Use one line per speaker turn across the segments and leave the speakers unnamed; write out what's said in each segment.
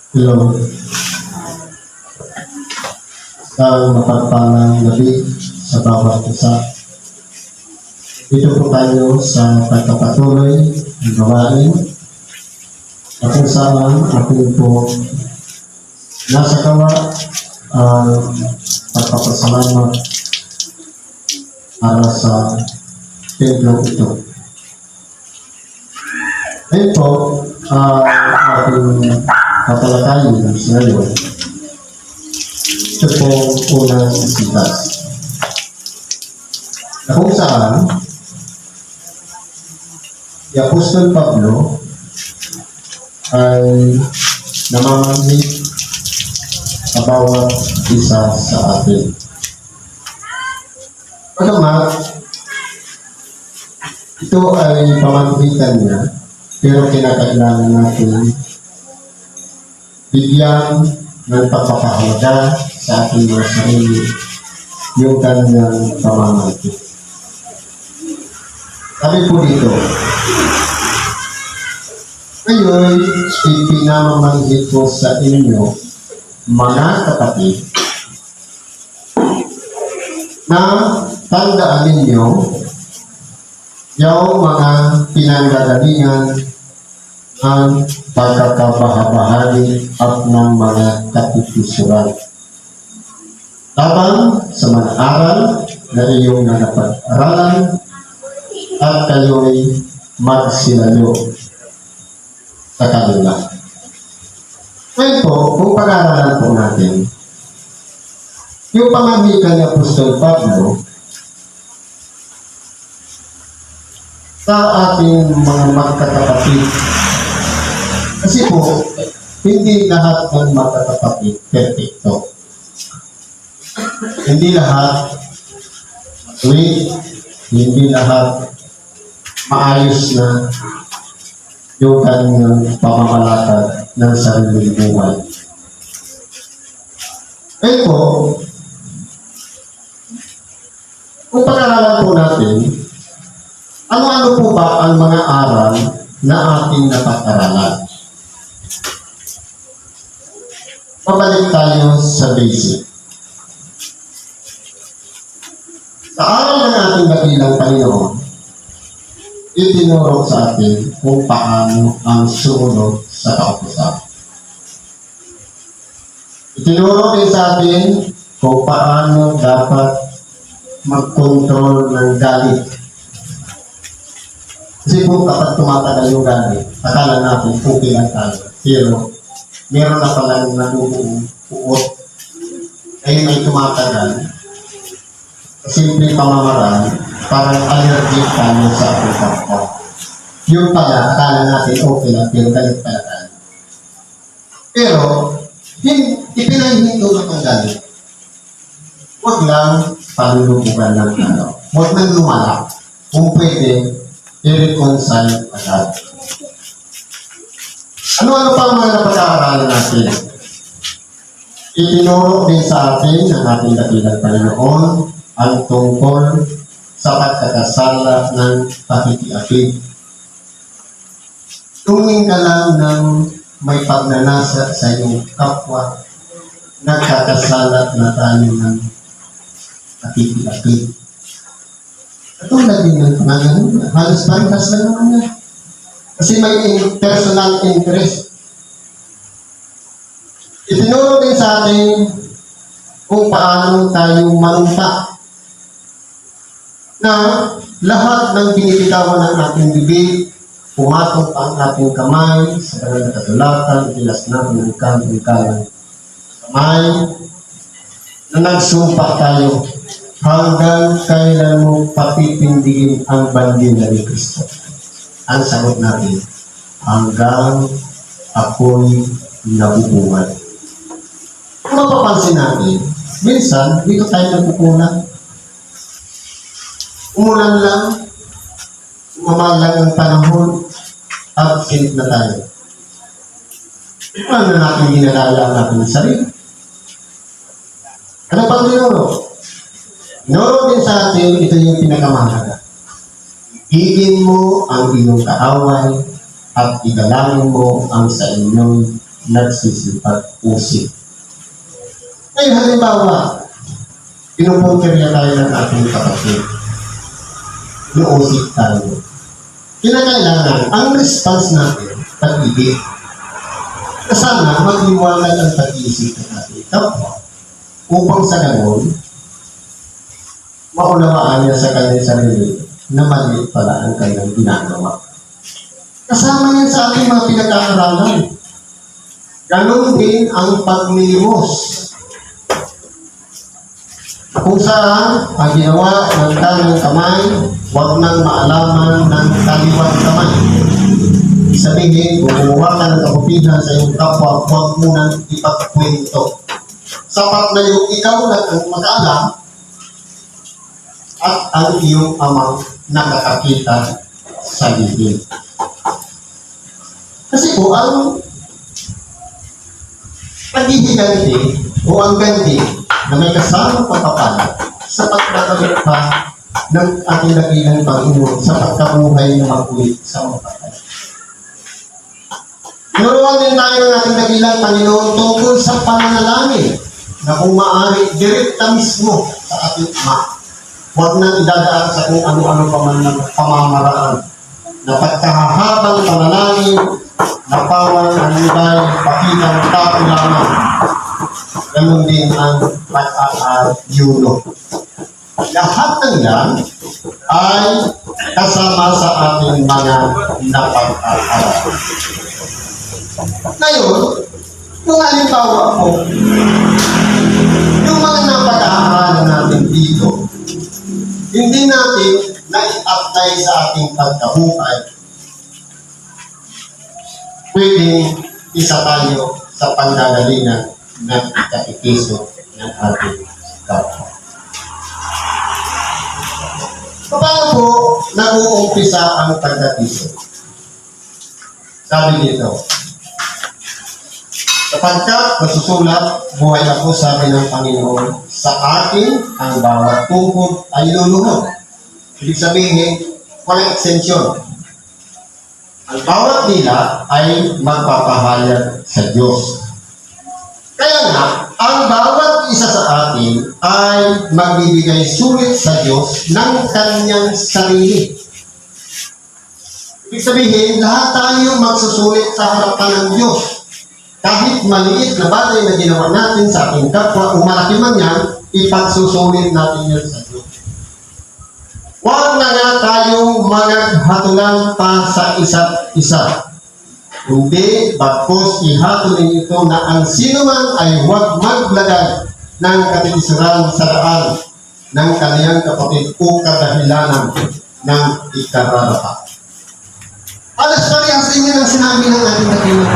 Hello. Sa mapagpalang gabi sa bawat isa. Dito po tayo sa pagpapatuloy ng gawain at kung saan ating po nasa gawa ang pagpapasalamat para sa templong ito. Ngayon po, ating tatalakayin sa ngayon. Ito po unang isitas. Na kung saan, si Apostol Pablo ay namamanhid sa bawat isa sa atin. Pagkamat, ito ay pamamagitan niya, pero kinakailangan natin bigyan ng pagpapahalaga sa ating mga sarili yung kanyang pamamagitan. Sabi po dito, ngayon, ipinamamanhid ko sa inyo, mga kapatid, na tandaan ninyo yung mga pinanggagalingan ang pagkakabahabahagi at ng mga katipisuran. Habang sa mga aral na iyong napag-aralan at kayo'y magsilalo sa kanila. Ngayon po, kung pag-aaralan po natin, yung pamamagitan ni Apostol Pablo sa ating mga magkakapatid. Kasi po, hindi lahat ng magkakapatid perfecto. Hindi lahat sweet, hindi lahat maayos na yung kanyang pamamalakad ng sariling buhay. Ngayon po, kung pag-aaralan po natin, ano-ano po ba ang mga aral na ating napag-aralan? Pabalik tayo sa basic. Sa aral ng ating dakilang Panginoon, itinuro sa atin kung paano ang sumunod sa kautusan. Itinuro din sa atin kung paano dapat mag-control ng galit. Kasi po kapag tumatagal yung galit, akala natin okay lang tayo. Pero meron na palang nanubuong puot. Ay may tumatagal. Simple pamamaraan, parang allergic tayo sa ating kapwa. Yung pala, akala natin okay lang, pero galit pala tayo. Pero, ipinahinto lang ang galit. Huwag lang palulubugan ng ano. Huwag nang lumala. Kung pwede, i-reconcile agad. Ano-ano pa ang mga napag-aaralan natin? Itinuro din sa atin ng ating dakilang Panginoon ang tungkol sa pagkakasala ng pakiki-apid. Tumingin ka lang ng may pagnanasa sa iyong kapwa, nagkakasala na tayo ng pakiki-apid. Katulad din ng pangalan, halos parehas lang naman yan. Kasi may personal interest. Itinuro din sa atin kung paano tayo manunta na lahat ng binibitawan ng ating bibig, pumatok ang ating kamay sa banal na kasulatan, itilas natin ang kanang kamay, na nagsumpa tayo hanggang kailan mo patitindigin ang bandila ni Kristo. Ang sagot natin, hanggang ako'y nabubuhay. Kung mapapansin natin, minsan, dito tayo nagkukulang. Umulan lang, umamalang ang panahon, absent na tayo. Paano na natin ginalala ang ating sarili? Ano pang dinuro? Dinuro din sa atin, ito yung pinakamahalaga. Igin mo ang iyong kaaway at idalangin mo ang sa inyong nagsisipag-usip. Ngayon, halimbawa, pinupuntirya tayo ng ating kapatid. Inuusip tayo. Kinakailangan, ang response natin, pag-ibig. Kasama, mag-iwanan ang pag-iisip ng ating kapwa upang sa ganun, maunawaan niya sa kanyang sarili na maliit pala ang kanyang ginagawa. Kasama yan sa ating mga pinag-aaralan. Ganon din ang pagnilimos. Kung saan ang ginawa ng kanang kamay, huwag nang maalaman ng kaliwang kamay. Sabihin, kumuha ka ng kabutihan sa iyong kapwa, huwag mo nang ipagkwento. Sapat na yung ikaw na ang mag-alam at ang iyong amang nakakakita sa bibig. Kasi po, ang paghihiganti o ang ganti na may kasamang pagpapala sa pagkakalit pa ng ating dakilang Panginoon sa pagkabuhay na makulit sa mga patay. Nuruan din tayo ng ating dakilang Panginoon tungkol sa pananalangin na kung maaari, direkta mismo sa ating Ama. Huwag nang idadaan sa kung ano-ano pa man ng pamamaraan na pagkahahabang panalangin na pawang anibay, pakitang tao lamang. Ganun din ang pag-aayuno. Lahat ng yan ay kasama sa ating mga napag-aaral. Ngayon, kung halimbawa po, yung mga napag-aaralan natin dito, hindi natin na-apply sa ating pagkabuhay, pwedeng isa tayo sa panggagalingan ng katekiso ng ating kapwa. Paano po nag-uumpisa ang pagkakiso? Sabi dito, sapagkat nasusulat, buhay ako, sabi ng Panginoon, sa akin ang bawat tungkod ay luluhod. Ibig sabihin, walang extension. Ang bawat dila ay magpapahayag sa Diyos. Kaya nga, ang bawat isa sa atin ay magbibigay sulit sa Diyos ng kanyang sarili. Ibig sabihin, lahat tayo magsusulit sa harapan ng Diyos. Kahit maliit na bagay na ginawa natin sa ating kapwa, o malaki man yan, ipagsusulit natin yan sa Diyos. Huwag na nga tayong maghatulan pa sa isa't isa. Hindi, bagkus ihatunin ito na ang sino man ay huwag maglagay ng katikisuran sa daan ng kaniyang kapatid o kadahilanan ng ikararapat. Alas parehas din yan ang sinabi ng ating dakilang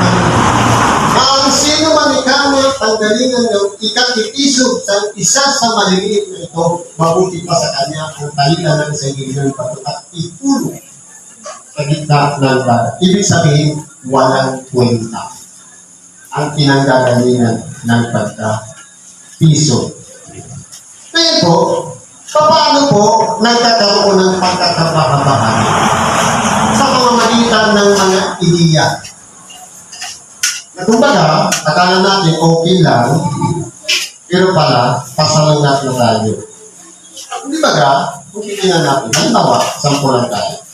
ang sino man ikamay panggalingan ng ikatitisog sa isa sa maliliit na ito, mabuti pa sa kanya ang tahilan ng sa ng pato at ipulong sa gitna ng balat. Ibig sabihin, walang kwenta ang pinanggagalingan ng pagkatisog. Ngayon po, paano po nagkakaroon ng pagkakabahabahan sa pamamagitan ng mga ideya? Kumbaga, akala natin okay lang, pero pala, pasalungat na tayo. Hindi baga, kung titingnan natin, halimbawa, sampulan tayo.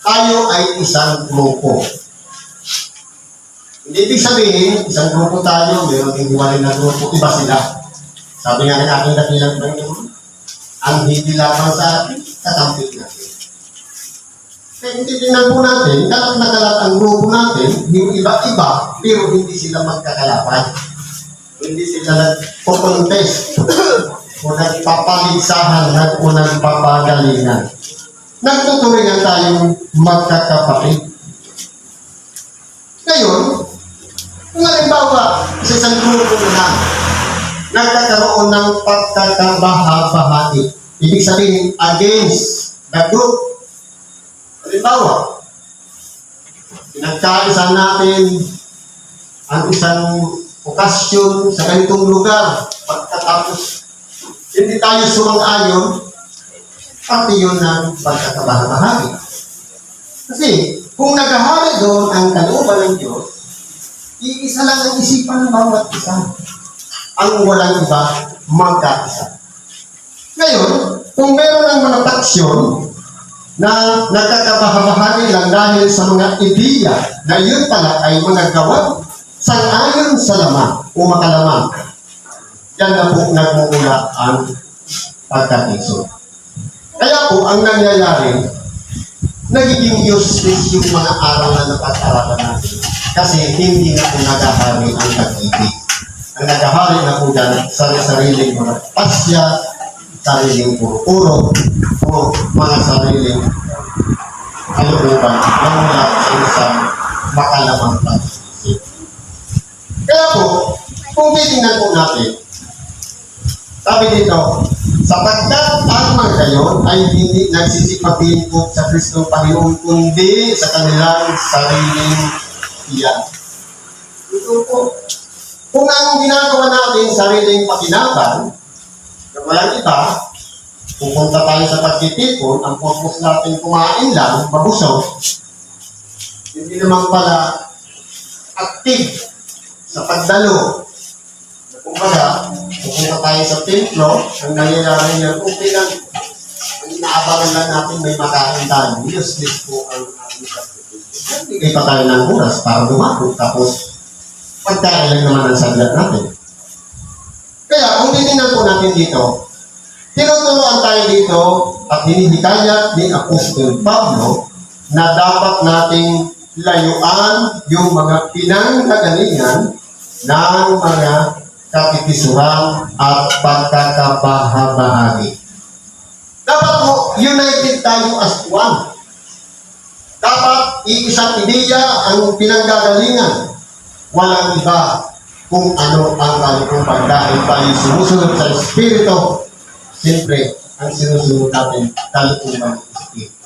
Tayo ay isang grupo. Hindi ibig sabihin, isang grupo tayo, mayroon din hiwalay na grupo, iba sila. Sabi nga ng aking dakilang Panginoon, ang hindi lamang sa atin, katampik natin. Kaya titignan po natin, kalat na kalat ang grupo natin, yung iba-iba, pero hindi sila magkakalapan. Hindi sila nagpo-contest o nagpapaligsahan o nagpapagalingan. Nagtuturingan tayong magkakapatid. Ngayon, kung halimbawa, sa isang grupo na nagkakaroon ng pagkakabaha-bahagi, ibig sabihin, against the group. Halimbawa, pinagkaisan natin ang isang okasyon sa ganitong lugar. Pagkatapos, hindi tayo sumang-ayon, pati yun ng pagkakabaha-bahagi. Kasi, kung naghahari doon ang kalooban ng Diyos, Iisa lang ang isipan ng bawat isa. Ang walang iba, magkaisa. Ngayon, kung meron ng mga taksyon na nagkakabahabahagi lang dahil sa mga ideya na yun pala ay mga gawa sang-ayon sa laman o makalaman, yan na po nagmumula ang pagkatiso. Kaya po, ang nangyayari, nagiging useless yung mga aral na napag-aralan natin kasi hindi na po nagahari ang pag-ibig. Ang nagahari na po dyan sa sariling mga pasya, sariling puro-puro, o mga sariling kalooban na mula sa isang makalamang pag-isip. Kaya po, kung titingnan po natin, sabi dito, sapagkat ang mga gayon ay hindi nagsisipag-iinpot sa Kristong Panginoon, kundi sa kanilang sariling iyan. Ito po, kung ang ginagawa natin sariling pakinaban, na walang iba, pupunta tayo sa pagtitipon, ang purpose natin kumain lang, mabusog, hindi naman pala active sa pagdalo. Kumbaga, pupunta tayo sa templo, ang nangyayari niya, okay lang, ang inaabangan lang natin may makain tayo. Useless po ang ating pagtitipon. Bigay pa tayo ng oras para lumako, tapos pagkain lang naman ang saglat natin. Kaya, kung titingnan po natin dito, tinuturuan tayo dito at hinihikayat ni Apostol Pablo na dapat nating layuan yung mga pinanggagalingan ng mga kapitisuran at pagkakabahabahagi. Dapat po, united tayo as one. Dapat iisang ideya ang pinanggagalingan. Walang iba kung ano ang kalikupan dahil tayo sumusunod sa Espiritu. Siyempre, ang sinusunod natin, kalikupan ng Espiritu.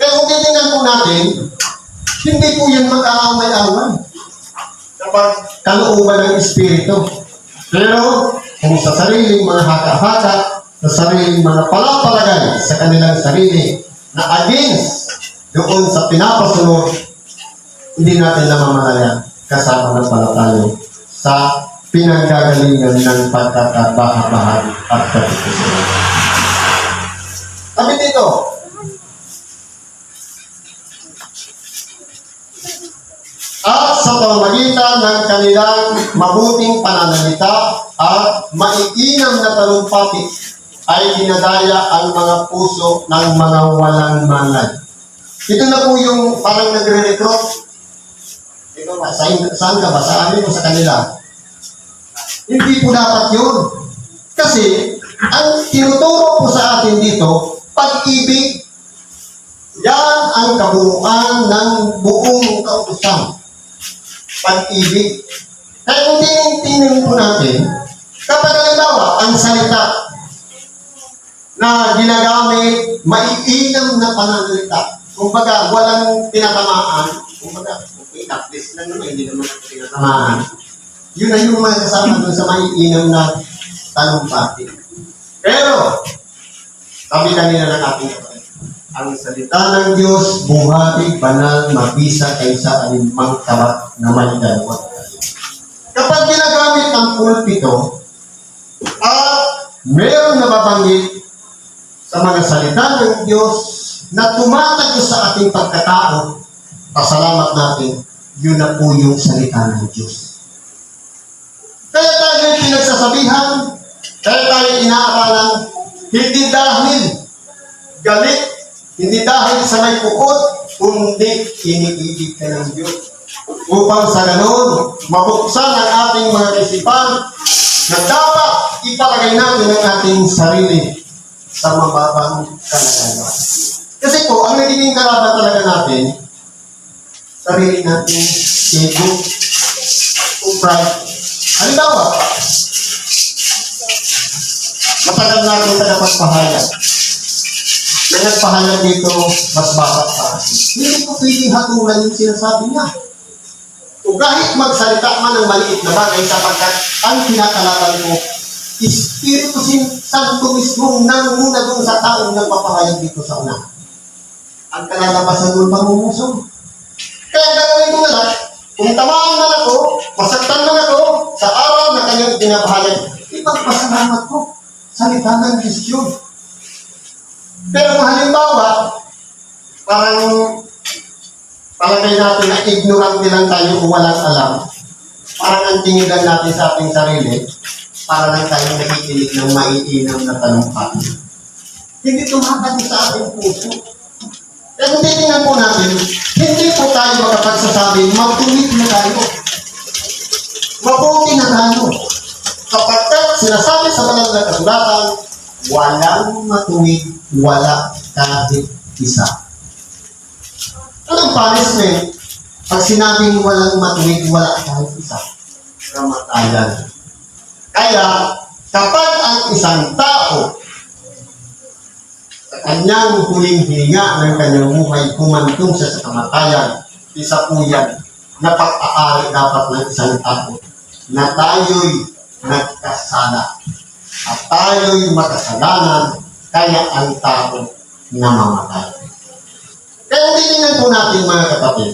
Kaya kung titingnan po natin, hindi po yan mag-aaway-away kapag kalooban ng Espiritu. Pero, kung sa sariling mga haka-haka, sa sariling mga palapalagay sa kanilang sarili na against doon sa pinapasunod, hindi natin namamalayan kasama ng pala tayo sa pinanggagalingan ng pagkakabahabahagi at kapitisuran. Sabi dito, at sa pamamagitan ng kanilang mabuting pananalita at maiinam na talumpati ay dinadaya ang mga puso ng mga walang malay. Ito na po yung parang nagre-recruit. Ito ba? Saan ka ba? Sa amin o sa kanila? Hindi po dapat yun. Kasi, ang tinuturo po sa atin dito, pag-ibig, yan ang kabuuan ng buong kautusan. Pag-ibig. Kaya kung tingnan po natin, kapag halimbawa, ang salita na ginagamit, maiinam na pananalita, kumbaga, walang tinatamaan, kumbaga, okay, at-least lang naman, hindi naman ako tinatamaan. Yun na yung mga kasama doon sa maiinam na talumpati. Pero, sabi kanina ng ating kapatid, ang salita ng Diyos, buhay, banal, mabisa kaysa alinmang tabat na may dalawang tayo. Kapag ginagamit ang pulpito, at mayroong nababanggit sa mga salita ng Diyos na tumatago sa ating pagkatao, pasalamat natin, yun na po yung salita ng Diyos. Kaya tayo pinagsasabihan, kaya tayo inaaralan, hindi dahil galit, hindi dahil sa may pukot, kundi iniibig ka ng Diyos. Upang sa ganun, mabuksan ang ating mga isipan na dapat ipalagay natin ang ating sarili sa mababang kalagayan. Kasi po, ang nagiging kalaban talaga natin, sarili natin, ego, o pride. Halimbawa, matagal natin sa dapat pahayag. May nagpahayag dito, mas bata pa. Hindi ko pwedeng hatulan yung sinasabi niya. O kahit magsalita man ng maliit na bagay sapagkat ang kinakalaban ko, Espiritu Santo mismo nanguna doon sa taong nagpapahayag dito sa una. Ang kalalabasan doon pangungusong. Kaya gagawin ko na lang, Kung tamaan man ako, masaktan man ako sa araw na kanyang pinapahayag, ipagpasalamat ko. Salita ng Diyos yun. Pero kung halimbawa, parang palagay natin na ignorant lang tayo kung walang alam, parang ang tingin lang natin sa ating sarili, para lang tayo nakikinig ng maiinam na talumpati. Hindi tumatag sa ating puso. Kaya kung titingnan po natin, hindi po tayo makapagsasabi, magtuwid na tayo. Mabuti na tayo. Kapagkat sinasabi sa banal na kasulatan, walang matuwid, wala kahit isa. Anong punishment? Pag sinabing walang matuwid, wala kahit isa. Kamatayan. Kaya, kapag ang isang tao sa kanyang huling hininga ng kanyang buhay, kumantong siya sa kamatayan, isa po yan na pag-aari dapat ng isang tao na tayo'y nagkasala at tayo'y makasalanan, kaya ang tao namamatay. Kaya titingnan po natin mga kapatid,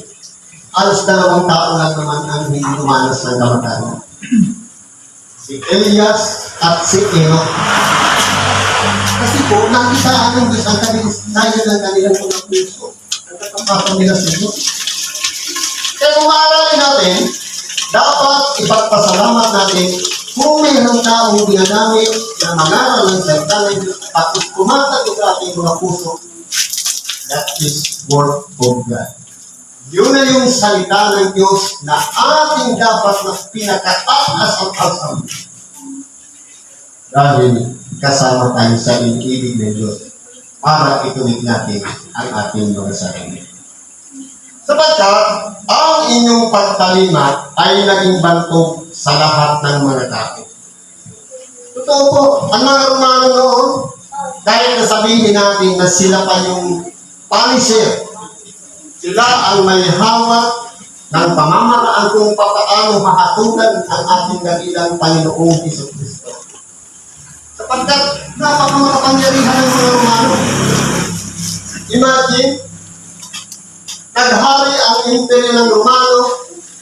alos 2 tao lang naman ang hindi umanas ng kamatayan. Si Elias at si Enoch. Kasi po, nakisaan ng Diyos ang tayo ng kanilang unang puso. Ang katapatan nila sa Diyos. Kaya kung maaralin natin, dapat ipagpasalamat natin kung mayroong taong ginamit na mangaral ng salita ng Diyos at kumatag sa ating mga puso, that is word of God. Yun na yung salita ng Diyos na ating dapat na pinakataas ang asam. Dahil kasama tayo sa inibig ng Diyos para ituwid natin ang ating mga sarili. Sapagkat ang inyong pagtalima ay naging bantog sa lahat ng mga tao. Totoo po, ang mga Romano noon, kahit nasabihin natin na sila pa yung punisher, sila ang may hawak ng pamamaraan kung paano hahatulan ang ating dakilang Panginoong Jesucristo. Sapagkat napakapangyarihan ng mga Romano. Imagine, naghari ang imperyo ng Romano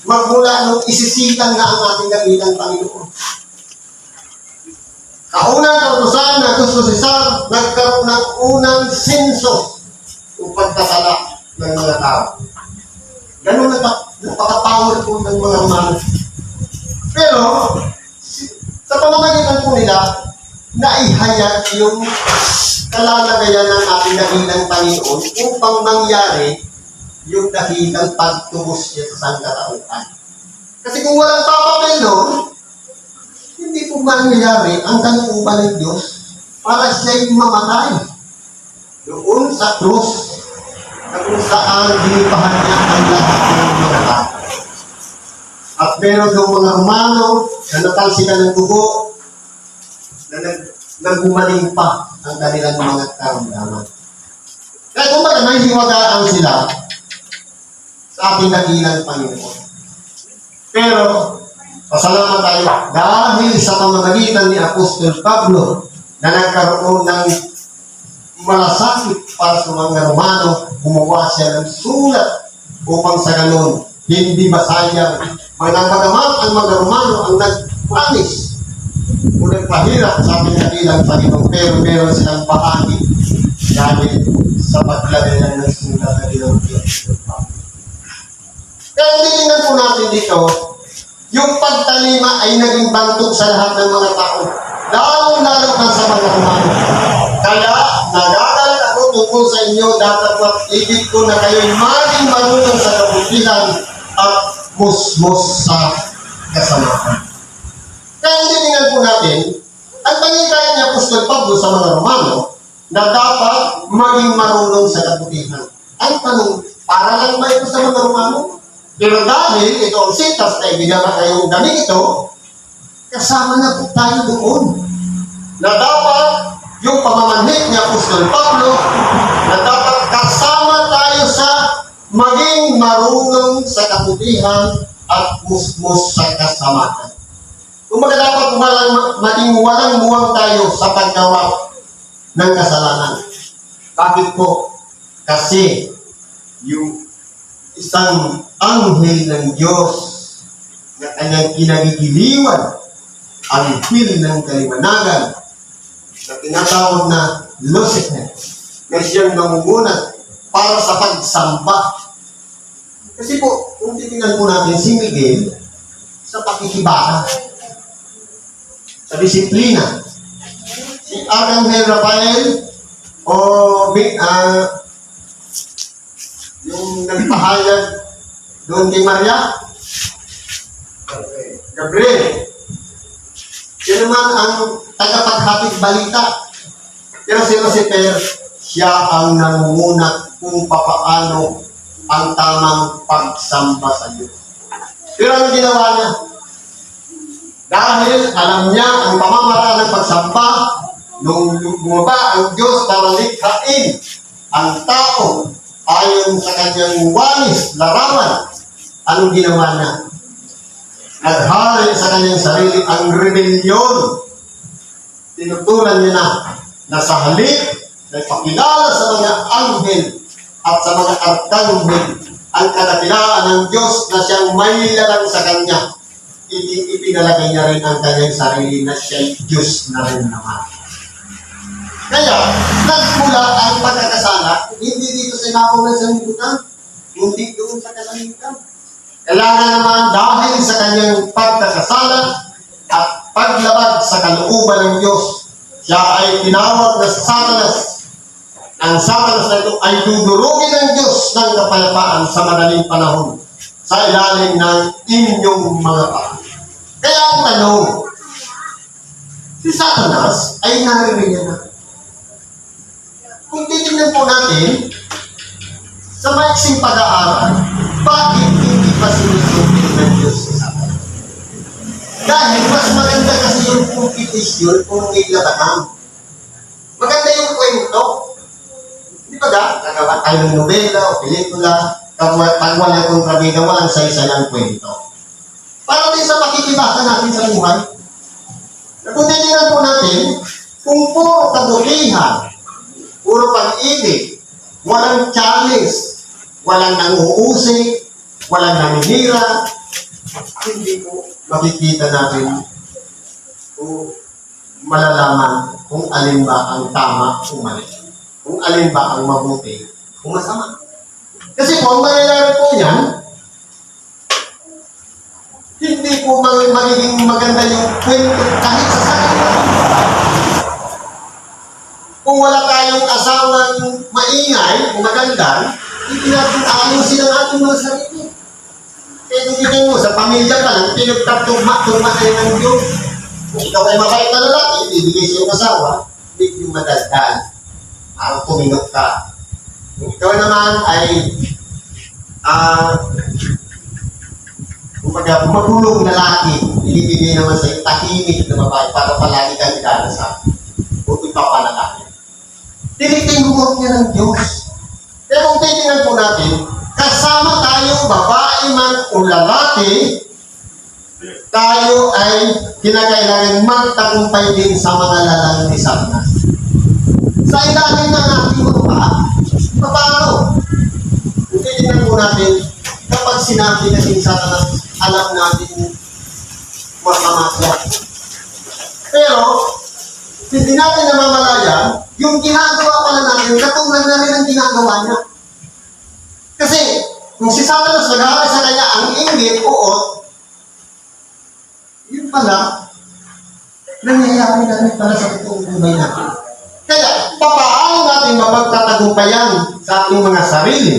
magmula nung isisitan na ang ating dakilang Panginoon. Kaunang kautusan na gusto si Sar, nagkaroon ng unang senso o pagkasala ng mga tao. Ganun napaka-power po ng mga Romano. Pero, sa pamamagitan po nila, naihayag yung kalalagayan ng ating dakilang Panginoon upang mangyari yung dakilang pagtubos niya sa sangkatauhan. Kasi kung walang papapel noon, hindi po mangyayari ang kanuuban ng Diyos para siya'y mamatay doon sa krus na kung saan dinipahan niya ang lahat ng mga tao. At meron doon mga Romano na natalsikan ng dugo na nagbumaling pa ang kanilang mga karamdaman. Kaya kung baga nahihiwagaan sila sa ating dakilang Panginoon. Pero, pasalamat tayo dahil sa pamamagitan ni Apostol Pablo na nagkaroon ng malasakit para sa mga Romano, gumawa siya ng sulat upang sa ganun, hindi masayang manapagamat ang mga Romano ang nagpanis o nagpahirap sa ating dakilang Panginoon, pero meron silang bahagi dahil sa paglagay ng sulat na ginawang Apostol Pablo. Kaya tingnan po natin dito, yung pagtalima ay naging bantog sa lahat ng mga tao, lalong-lalo na sa mga Romano. Kaya, nagagalit ako tungkol sa inyo, dapat ibig ko na kayo'y maging marunong sa kabutihan at musmos sa kasamaan. Kaya tingnan po natin, ang pangikayat ni Apostol Pablo sa mga Romano na dapat maging marunong sa kabutihan. Ang tanong, para lang ba ito sa mga Romano? Pero dahil ito ang sitas na ibigama kayong damit ito, kasama na po tayo doon. Na dapat yung pamamanhik ni Apostol Pablo, na dapat kasama tayo sa maging marunong sa kabutihan at musmos sa kasamaan. Kung dapat maging walang muwang tayo sa paggawa ng kasalanan. Bakit po? Kasi yung isang anghel ng Diyos na kanyang kinagigiliwan ang anghel ng kaliwanagan na tinatawag na Lucifer na siyang nangungunan para sa pagsamba. Kasi po, kung titingnan po natin si Miguel sa pakikibaka, sa disiplina, si Arcangel Rafael o yung nagpahayag doon kay Maria, Gabriel, yun naman ang tagapaghatid balita. Pero si Lucifer, siya ang nangunguna kung papaano ang tamang pagsamba sa Diyos. Pero ang ginawa niya, dahil alam niya ang pamamaraan ng pagsamba, nung bumaba ang Diyos para likhain ang tao ayon sa kanyang walis, larawan, anong ginawa niya? Naghari sa kanyang sarili ang rebelyon. Tinutulan niya na sa halip na ipakilala sa mga anghel at sa mga arkanghel ang kadakilaan ng Diyos na siyang may lalang sa kanya. Ipinalagay niya rin ang kanyang sarili na siya'y Diyos na rin naman. Kaya, nagmula ang pagkakasala, hindi dito sa ibabaw ng sanlibutan, hindi doon sa kalangitan. Kailangan naman dahil sa kanyang pagkakasala at paglabag sa kalooban ng Diyos, siya ay tinawag na Satanas. Ang Satanas na ito ay dudurugin ng Diyos ng kapayapaan sa madaling panahon sa ilalim ng inyong mga paa. Kaya ang tanong, si Satanas ay naririyan na. Kung titignan po natin, sa maiksing pag-aaral, bakit hindi pa sinusubin ng Diyos si Satanas? Dahil mas maganda kasi yung competition kung may labanan. Maganda yung kwento. Di ba gagawa tayo ng nobela o pelikula, pag wala itong trabida, walang saysay ang kwento. Para din sa pakikibaka natin sa buhay. Kung tinilan po natin, kung puro kabutihan, puro pag-ibig, walang challenge, walang nanguusik, walang naninira, hindi po makikita natin kung malalaman kung alin ba ang tama o mali. Kung alin ba ang mabuti o masama. Kasi po, ang mangyayari po yan, hindi po magiging maganda yung kwento kahit sa sarili. Kung wala tayong asawang maingay o maganda, hindi natin ayusin ang ating mga sarili. Kaya kung tingin mo, sa pamilya ka lang, pinagtagtugma kayo ng Diyos. Kung ikaw ay mabait na lalaki, ibibigay sa iyong asawa, hindi yung madaldal. Parang tuminok ka. Kung ikaw naman ay magulong lalaki, ibibigay naman sa iyong tahimik na babae para palagi kang idarasal. O ipapanalaki. Tinitingurot niya ng Diyos. Kaya kung titingnan po natin, kasama tayo, babae man o lalaki, tayo ay kinakailangan magtagumpay din sa mga lalang ni Satanas. Sa ilalim ng ating mga paa, paano? Kung titingnan po natin, kapag sinabi na si Satanas, alam natin masama siya. Pero, hindi natin namamalayan, yung ginagawa pala natin, katulad na rin ang ginagawa niya. Kasi, kung si Satanas nag-aaral sa kanya ang inggit, uot, yun pala, nangyayari na rin pala sa totoong buhay natin. Kaya, papaano natin mapagtatagumpayan sa ating mga sarili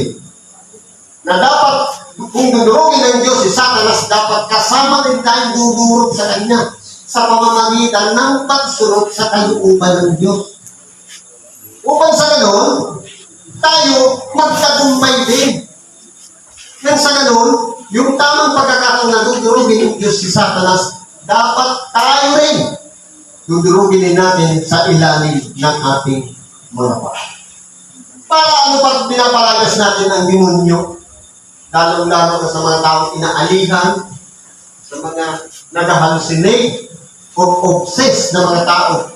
na dapat, kung dudurugin ng Diyos si Satanas, dapat kasama rin tayong dudurog sa kanya sa pamamagitan ng pagsunod sa kalooban ng Diyos. Upang sa ganon, tayo magtagumpay din. Nang sa ganon, yung tamang pagkakataon na dudurugin ng Diyos si Satanas, dapat tayo rin dudurugin din natin sa ilalim ng ating mga paa. Para ano pag pinapalagas natin ang demonyo, lalong-lalo na sa mga taong inaalihan, sa mga nag-hallucinate o obsessed na mga tao.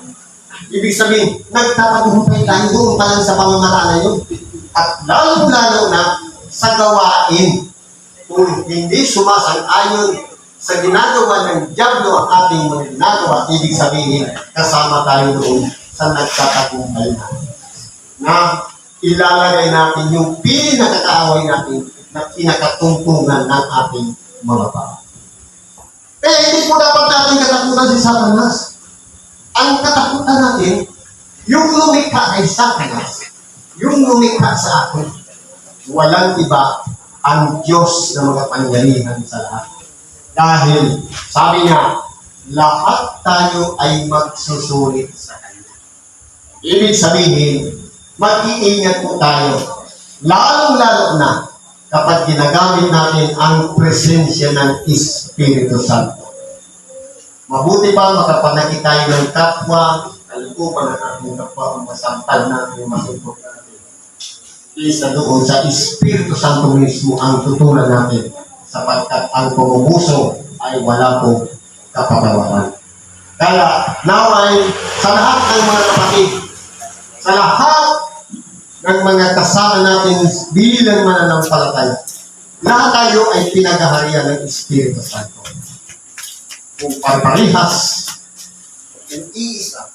Ibig sabihin, nagtatagumpay tayo doon pa lang sa pamamaraan na yun. At lalong-lalo na sa gawain o kung hindi sumasang-ayon sa ginagawa ng Diablo ang ating mga ginagawa, ibig sabihin, kasama tayo doon sa nagtatagumpay na ilalagay natin yung pinakakaaway natin na pinakatungtungan ng ating mga tao. Kaya hindi po dapat natin katakutan si Satanas. Ang katakutan natin, yung lumikha kay Satanas, yung lumikha sa atin, walang iba ang Diyos na mga pangyarihan sa lahat. Dahil, sabi niya, lahat tayo ay magsusulit sa Kanya. Ibig sabihin, mag-iingat po tayo, lalong-lalo na kapag ginagamit natin ang presensya ng Espiritu Santo. Mabuti pa makapanakit tayo ng kapwa, kalikupan ng ating kapwa, kung masampal natin, masupot natin. Isa doon sa Espiritu Santo mismo ang tutunan natin, sapagkat ang pumupuso ay wala pong kapatawaran. Kaya, naway, sa lahat ng mga kapatid, sa lahat ng mga kasama natin bilang mananampalataya, lahat tayo ay pinagaharian ng Espiritu Santo. Kung parehas, ang iisa,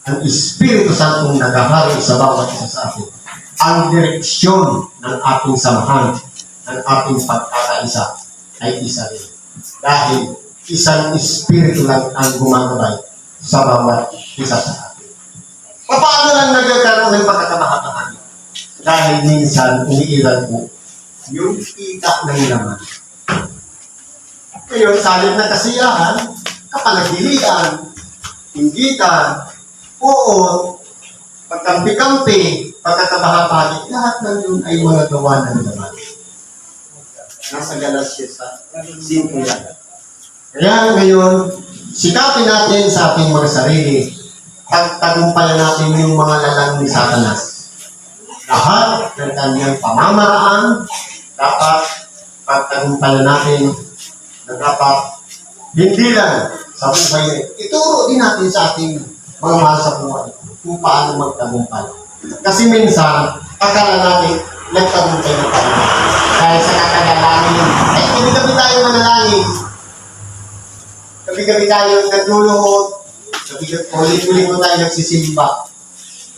ang Espiritu Santo nagahari sa bawat isa sa atin. Ang direksyon ng ating samahan, ng ating pagkakaisa, ay isa rin. Dahil isang Espiritu lang ang gumagabay sa bawat isa sa atin. Paano lang nagkakaroon ng pagkakamahataan? Dahil minsan umiiral po yung kita ng laman. Ngayon, salit na kasiyahan, kapanagdilian, inggitan, oo, pagkampi-kampi, pagkakabahapagi, lahat ng yun ay mga gawa ng laman. Nasa Galatia sa 5 yan. Kaya ngayon, sikapin natin sa ating mga sarili, pagtagumpayan natin yung mga lalang ni Satanas. Lahat ng kanyang pamamaraan, dapat pagtagumpayan natin na dapat hindi lang sa buhay. Ituro din natin sa ating mga mahal sa buhay kung paano magtagumpay. Kasi minsan, akala natin nagtagumpay na tayo. Dahil sa kakadalangin, ay gabi-gabi tayo manalangin. Gabi-gabi tayo nagluluhod. Gabi-gabi mo tayo nagsisimba.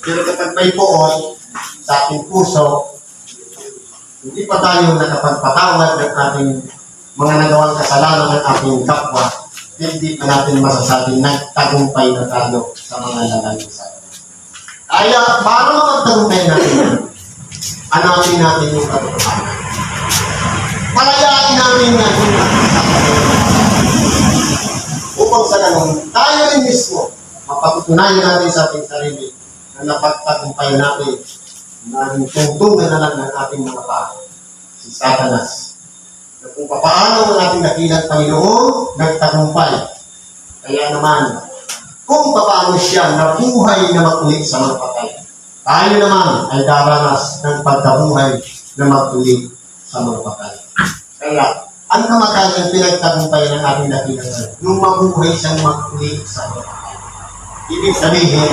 Pero kapag may poon sa ating puso, hindi pa tayo nakapagpatawad ng ating mga nagawang kasalanan ng ating kapwa, hindi pa natin masasabing nagtagumpay na tayo sa mga lalaki sa atin. Kaya, para mapagtagumpay natin, hanapin natin yung katotohanan. Palayain natin na yung upang sa ganun, tayo rin mismo, mapatutunayan natin sa ating sarili na napagtagumpay natin na yung tungtungan na lang ng ating mga paa, si Satanas. Na kung paano ang ating dakilang Panginoon nagtagumpay. Kaya naman, kung paano siya nabuhay na makulit sa mga patay, tayo naman ay daranas ng pagkabuhay na makulit sa mga patay. Kaya, ang kamakalang pinagtagumpay ng ating dakilang nung mabuhay siyang makulit sa mga patay. Ibig sabihin,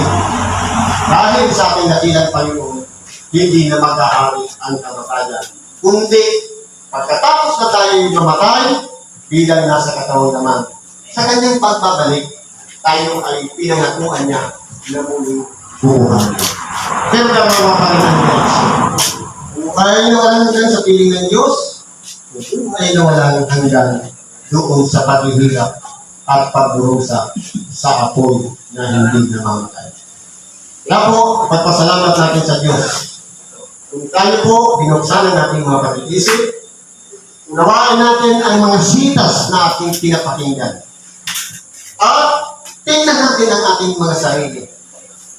dahil sa ating dakilang Panginoon, hindi na mag-ahari ang kamatayan. Kundi, pagkatapos na tayo mamatay, bilang nasa katawan naman, sa kanyang pagbabalik, tayo ay pinangakuan niya na muling buhay. Pero dalawa pa rin ang Diyos. Kung kaya nawalan hanggan sa piling ng Diyos, kung kaya nawalan hanggan doon sa paghihirap at pagdurusa sa apoy na hindi namamatay. Kaya po, pagpasalamat natin sa Diyos. Kung tayo po, binuksan ang ating mga pag-iisip, unawain natin ang mga sitas na ating pinapakinggan. At tingnan natin ang ating mga sarili.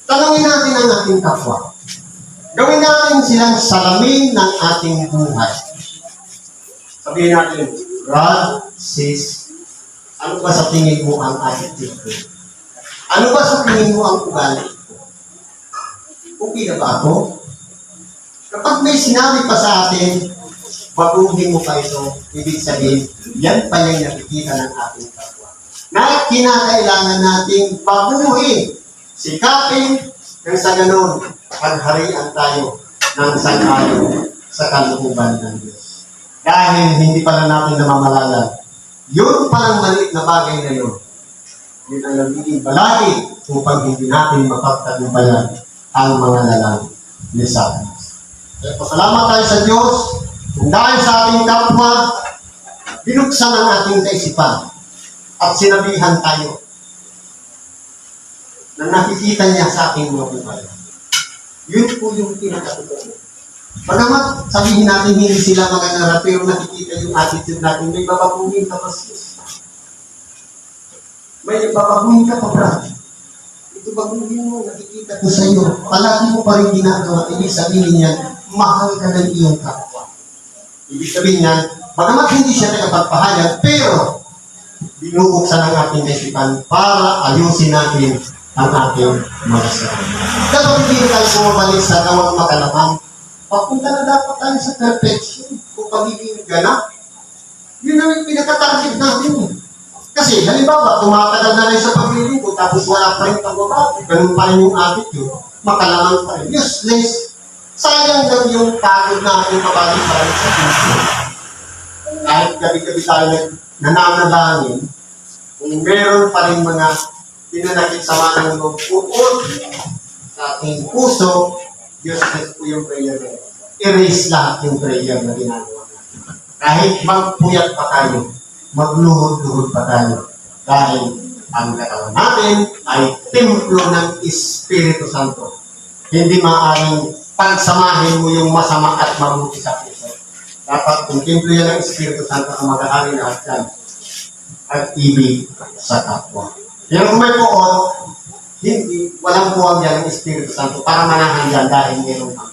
Tanungin natin ang ating kapwa. Gawin natin silang salamin ng ating buhay. Sabihin natin, God says, ano ba sa tingin mo ang attitude ko? Ano ba sa tingin mo ang ugali ko? Okay na ba ako? Kapag may sinabi pa sa atin, baguhin mo pa ito, ibig sabihin, yan pa yung nakikita ng ating kapwa. Na kinakailangan nating baguhin, sikapin, nang sa ganun, pagharian tayo ng sangayon sa kalooban ng Diyos. Dahil hindi pala natin namamalayan. Yun palang maliit na bagay na yun. Yun ang nagiging balagi upang hindi natin mapagtagumpayan ang mga lalaki ni Satanas. Kaya pasalamat tayo sa Diyos kung dahil sa ating kapwa, binuksan ang ating kaisipan at sinabihan tayo na nakikita niya sa ating mga buhay. Yun po yung pinakatotoo. Bagamat sabihin natin hindi sila magagara, pero nakikita yung attitude natin, may babaguhin ka pa sis. May babaguhin ka pa brad. Ito baguhin mo, nakikita ko sa iyo. Palagi mo pa rin ginagawa. Ibig sabihin niyan, mahal ka ng iyong kapwa. Ibig sabihin niyan, bagamat hindi siya nakapagpahayag, pero binubuksan ang ating kaisipan para ayusin natin ang ating mga sarili. Kapag hindi tayo bumabalik sa gawang makalaman, papunta na dapat tayo sa perfection kung pagiging ganap. Yun ang pinakatarget natin. Kasi, halimbawa, tumatagal na rin sa paglilingkod, tapos wala pa rin pagbabago, ganun pa rin yung attitude, makalaman pa rin. Useless. Sayang lang yung pagod natin pabalik pa rin sa Kristo. Kahit gabi-gabi tayo nananalangin, kung meron pa rin mga pinanakit sama ng loob sa ating puso, useless po yung prayer na yun. Erase lahat yung prayer na ginagawa natin. Kahit magpuyat pa tayo, magluhod-luhod pa tayo. Dahil ang katawan natin ay templo ng Espiritu Santo. Hindi maaaring pagsamahin mo yung masama at mabuti sa puso. Dapat kung templo yan ng Espiritu Santo ang mag-aari lahat yan at ibig sa kapwa. Pero kung may puot, hindi, walang buwag yan ng Espiritu Santo para manahan yan dahil mayroong ang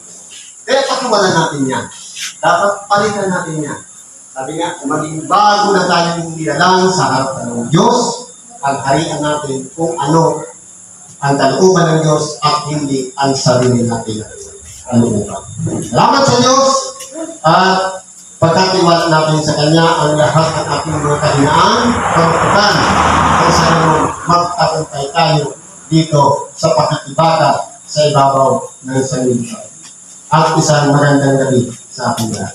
kaya pakiwalan natin yan. Dapat palitan natin yan. Sabi nga, maging bago na tayong nilalang sa harapan ng Diyos, ang harian natin kung ano ang kalooban ng Diyos at hindi ang sarili natin kalooban. Salamat sa Diyos at pagkatiwala natin sa Kanya ang lahat ng ating mga kahinaan, pagkutan, kung saan magtagumpay tayo dito sa pakikibaka sa ibabaw ng sanlibutan. At isang magandang gabi sa ating lahat.